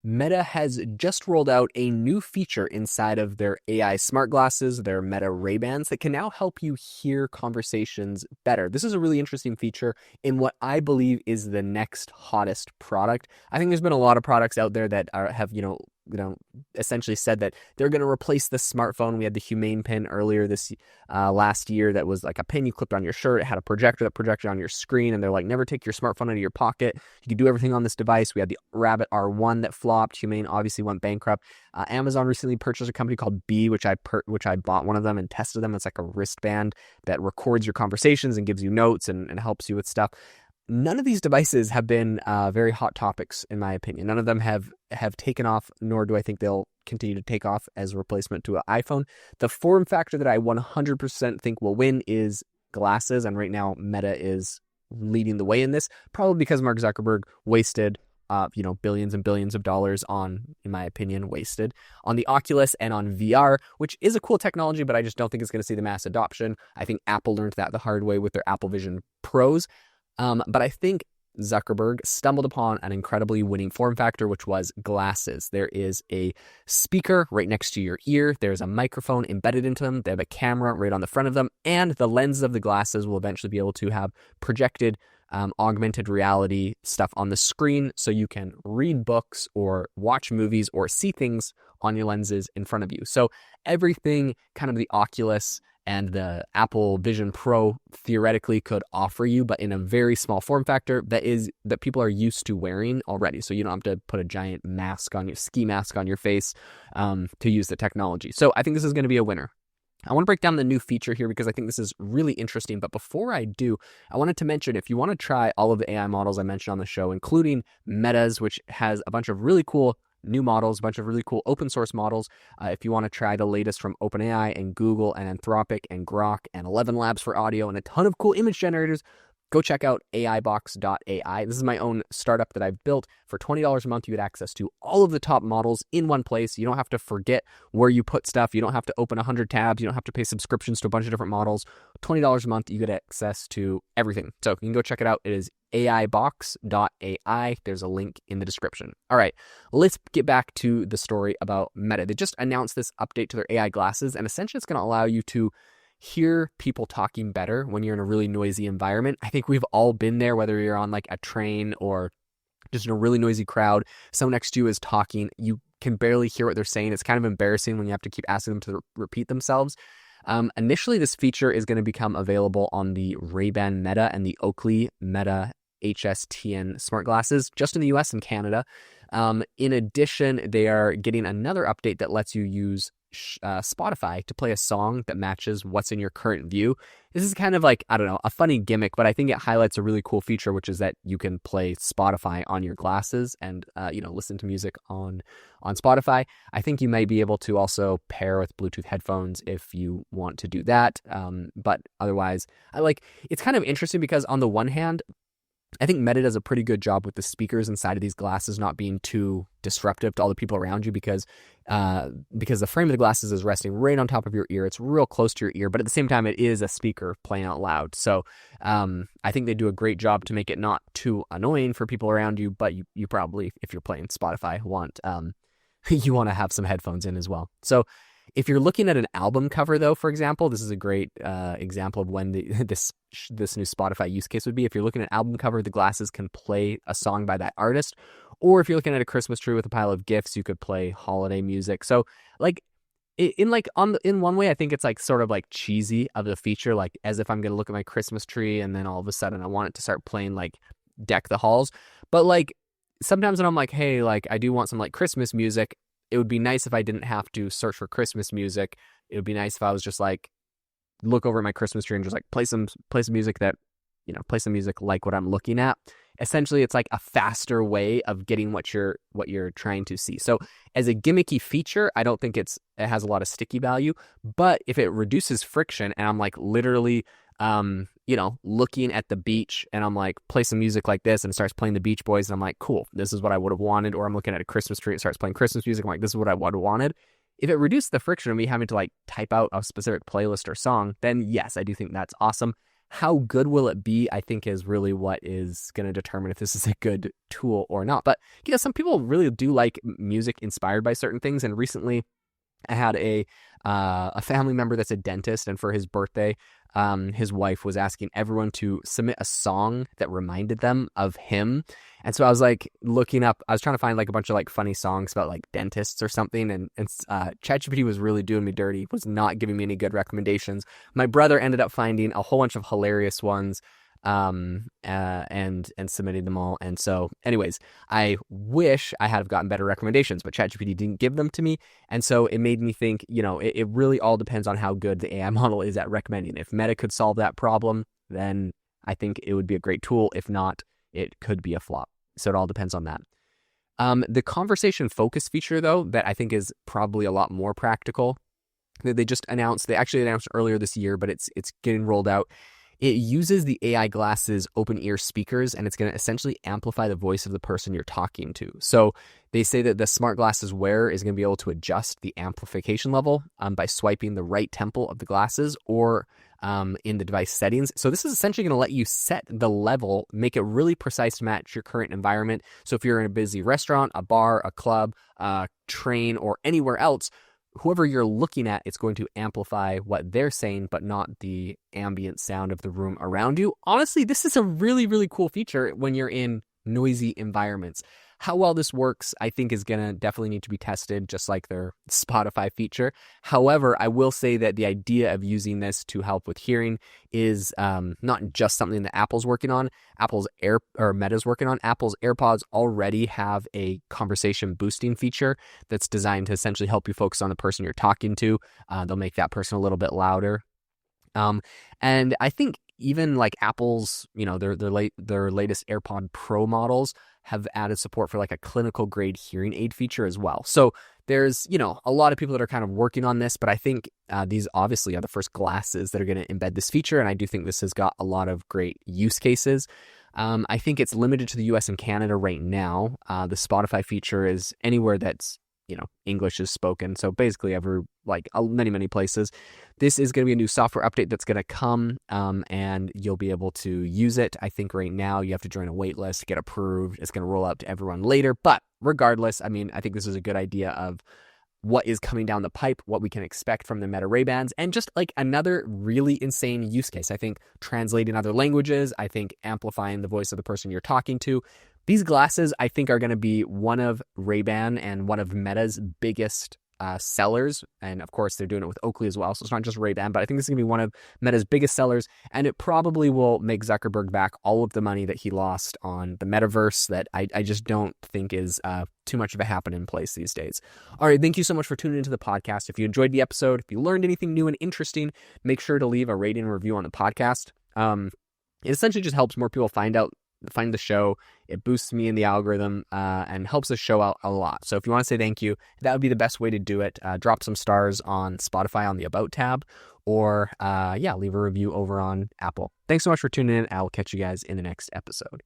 Meta has just rolled out a new feature inside of their AI smart glasses, their Meta Ray-Bans, that can now help you hear conversations better. This is a really interesting feature in what I believe is the next hottest product. I think there's been a lot of products out there that have, essentially said that they're going to replace the smartphone. We had the Humane pin earlier this last year that was like a pin you clipped on your shirt. It had a projector that projected on your screen, and they're like, never take your smartphone out of your pocket. You can do everything on this device. We had the Rabbit R1 that flopped. Humane obviously went bankrupt. Amazon recently purchased a company called Bee, which I bought one of them and tested them. It's like a wristband that records your conversations and gives you notes and helps you with stuff. None of these devices have been very hot topics, in my opinion. None of them have taken off, nor do I think they'll continue to take off as a replacement to an iPhone. The form factor that I 100% think will win is glasses, and right now Meta is leading the way in this, probably because Mark Zuckerberg wasted billions and billions of dollars on, in my opinion, wasted on the Oculus and on VR, which is a cool technology, but I just don't think it's going to see the mass adoption. I think Apple learned that the hard way with their Apple Vision Pros. But I think Zuckerberg stumbled upon an incredibly winning form factor, which was glasses. There is a speaker right next to your ear. There's a microphone embedded into them. They have a camera right on the front of them. And the lenses of the glasses will eventually be able to have projected augmented reality stuff on the screen, so you can read books or watch movies or see things on your lenses in front of you. So everything kind of the Oculus and the Apple Vision Pro theoretically could offer you, but in a very small form factor that people are used to wearing already. So you don't have to put a giant mask on your ski mask on your face to use the technology. So I think this is going to be a winner. I want to break down the new feature here because I think this is really interesting. But before I do, I wanted to mention, if you want to try all of the AI models I mentioned on the show, including Meta's, which has a bunch of really cool new models, a bunch of really cool open source models. If you want to try the latest from OpenAI and Google and Anthropic and Grok and 11 Labs for audio and a ton of cool image generators, go check out AIbox.ai. This is my own startup that I've built. For $20 a month, you get access to all of the top models in one place. You don't have to forget where you put stuff. You don't have to open 100 tabs. You don't have to pay subscriptions to a bunch of different models. $20 a month, you get access to everything. So you can go check it out. It is AIbox.ai. There's a link in the description. All right, let's get back to the story about Meta. They just announced this update to their AI glasses, and essentially it's going to allow you to hear people talking better when you're in a really noisy environment. I think we've all been there, whether you're on like a train or just in a really noisy crowd. Someone next to you is talking. You can barely hear what they're saying. It's kind of embarrassing when you have to keep asking them to repeat themselves. Initially, this feature is going to become available on the Ray-Ban Meta and the Oakley Meta HSTN smart glasses, just in the US and Canada. In addition, they are getting another update that lets you use Spotify to play a song that matches what's in your current view. This is kind of like, I don't know, a funny gimmick, but I think it highlights a really cool feature, which is that you can play Spotify on your glasses and, listen to music on Spotify. I think you might be able to also pair with Bluetooth headphones if you want to do that. But otherwise, it's kind of interesting because on the one hand, I think Meta does a pretty good job with the speakers inside of these glasses not being too disruptive to all the people around you because the frame of the glasses is resting right on top of your ear. It's real close to your ear, but at the same time, it is a speaker playing out loud. So I think they do a great job to make it not too annoying for people around you, but you probably, if you're playing Spotify, you want to have some headphones in as well. So if you're looking at an album cover, though, for example, this is a great example of when this new Spotify use case would be. If you're looking at an album cover, the glasses can play a song by that artist. Or if you're looking at a Christmas tree with a pile of gifts, you could play holiday music. So, in one way, I think it's like sort of like cheesy of the feature, like as if I'm going to look at my Christmas tree and then all of a sudden I want it to start playing like Deck the Halls. But like sometimes when I'm like, hey, like I do want some like Christmas music, it would be nice if I didn't have to search for Christmas music. It would be nice if I was just like, look over at my Christmas tree and just like play some music that, play some music like what I'm looking at. Essentially, it's like a faster way of getting what you're trying to see. So as a gimmicky feature, I don't think it has a lot of sticky value, but if it reduces friction and I'm like literally, looking at the beach and I'm like, play some music like this and it starts playing the Beach Boys and I'm like, cool, this is what I would have wanted. Or I'm looking at a Christmas tree, it starts playing Christmas music. I'm like, this is what I would have wanted. If it reduced the friction of me having to like type out a specific playlist or song, then yes, I do think that's awesome. How good will it be, I think, is really what is going to determine if this is a good tool or not. But some people really do like music inspired by certain things. And recently I had a family member that's a dentist, and for his birthday, his wife was asking everyone to submit a song that reminded them of him. And so I was like looking up, I was trying to find like a bunch of like funny songs about like dentists or something. And ChatGPT was really doing me dirty, was not giving me any good recommendations. My brother ended up finding a whole bunch of hilarious ones and submitting them all. And so anyways, I wish I had gotten better recommendations, but ChatGPT didn't give them to me. And so it made me think, it really all depends on how good the AI model is at recommending. If Meta could solve that problem, then I think it would be a great tool. If not, it could be a flop. So it all depends on that. The conversation focus feature, though, that I think is probably a lot more practical, that they actually announced earlier this year, but it's getting rolled out. It uses the AI glasses open ear speakers, and it's going to essentially amplify the voice of the person you're talking to. So they say that the smart glasses wearer is going to be able to adjust the amplification level by swiping the right temple of the glasses or in the device settings. So this is essentially going to let you set the level, make it really precise to match your current environment. So if you're in a busy restaurant, a bar, a club, a train, or anywhere else, whoever you're looking at, it's going to amplify what they're saying, but not the ambient sound of the room around you. Honestly, this is a really, really cool feature when you're in noisy environments. How well this works, I think, is going to definitely need to be tested, just like their Spotify feature. However, I will say that the idea of using this to help with hearing is not just something that Apple's working on. Meta's working on. Apple's AirPods already have a conversation boosting feature that's designed to essentially help you focus on the person you're talking to. They'll make that person a little bit louder. And I think even like Apple's, their latest AirPod Pro models have added support for like a clinical grade hearing aid feature as well. So there's, a lot of people that are kind of working on this, but I think these obviously are the first glasses that are going to embed this feature. And I do think this has got a lot of great use cases. I think it's limited to the US and Canada right now. The Spotify feature is anywhere that's, English is spoken. So basically many places. This is going to be a new software update that's going to come, and you'll be able to use it. I think right now you have to join a wait list, get approved. It's going to roll out to everyone later. But regardless, I think this is a good idea of what is coming down the pipe, what we can expect from the Meta Ray-Bans, and just like another really insane use case. I think translating other languages, I think amplifying the voice of the person you're talking to. These glasses, I think, are going to be one of Ray-Ban and one of Meta's biggest sellers. And of course, they're doing it with Oakley as well. So it's not just Ray-Ban, but I think this is going to be one of Meta's biggest sellers. And it probably will make Zuckerberg back all of the money that he lost on the metaverse that I just don't think is too much of a happening place these days. All right. Thank you so much for tuning into the podcast. If you enjoyed the episode, if you learned anything new and interesting, make sure to leave a rating and review on the podcast. It essentially just helps more people find the show. It boosts me in the algorithm and helps the show out a lot. So if you want to say thank you, that would be the best way to do it. Drop some stars on Spotify on the About tab, or leave a review over on Apple. Thanks so much for tuning in. I will catch you guys in the next episode.